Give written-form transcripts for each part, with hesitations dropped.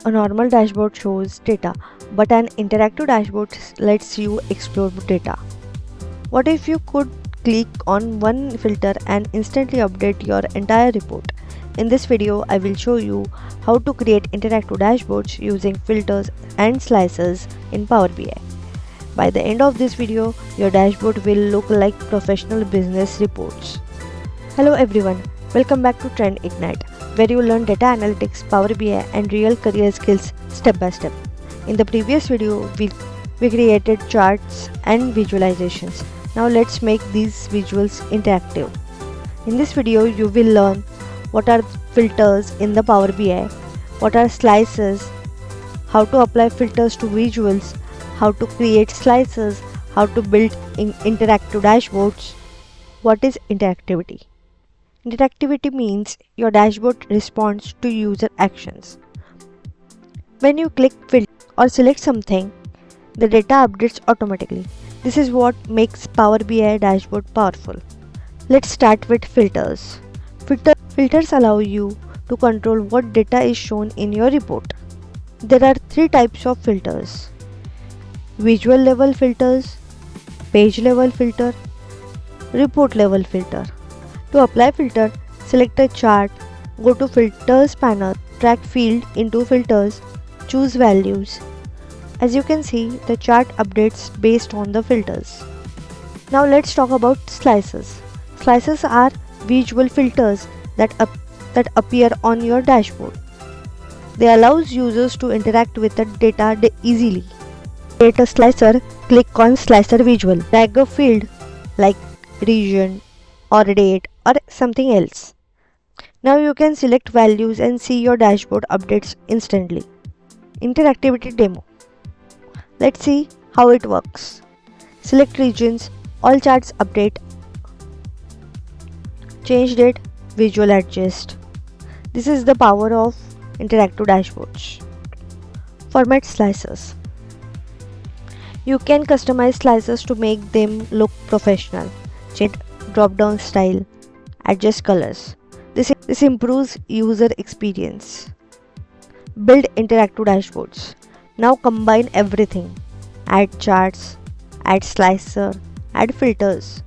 A normal dashboard shows data, but an interactive dashboard lets you explore data. What if you could click on one filter and instantly update your entire report? In this video, I will show you how to create interactive dashboards using filters and slicers in Power BI. By the end of this video, your dashboard will look like professional business reports. Hello everyone, welcome back to TrendIgnite, where you learn data analytics, Power BI and real career skills step by step. In the previous video, we created charts and visualizations. Now let's make these visuals interactive. In this video, you will learn what are filters in the Power BI, what are slices, how to apply filters to visuals, how to create slices, how to build interactive dashboards. What is interactivity? Interactivity means your dashboard responds to user actions. When you click filter or select something, the data updates automatically. This is what makes Power BI dashboard powerful. Let's start with filters. Filters allow you to control what data is shown in your report. There are three types of filters: visual level filters, page level filter, report level filter. To apply filter, select a chart, go to Filters panel, drag field into Filters, choose Values. As you can see, the chart updates based on the filters. Now let's talk about slices. Slices are visual filters that appear on your dashboard. They allow users to interact with the data easily. To create a slicer, click on Slicer Visual. Drag a field like region or date or something else. Now you can select values and see your dashboard updates instantly. Interactivity demo. Let's see how it works. Select regions, all charts update. Change date, visual adjust. This is the power of interactive dashboards. Format slices. You can customize slices to make them look professional. Change drop-down style, adjust colors. This improves user experience. Build interactive dashboards. Now combine everything. Add charts, add slicer, add filters.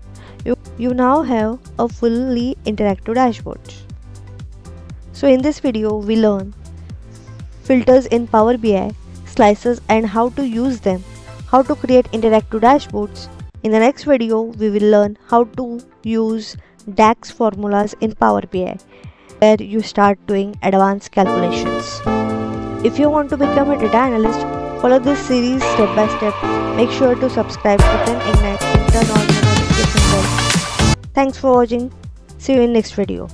You now have a fully interactive dashboard. So in this video, we learn filters in Power BI, slices and how to use them, how to create interactive dashboards. In the next video, we will learn how to use DAX formulas in Power BI, where you start doing advanced calculations. If you want to become a data analyst, follow this series step by step. Make sure to subscribe to TrendIgnite and turn on the notification bell. Thanks for watching. See you in next video.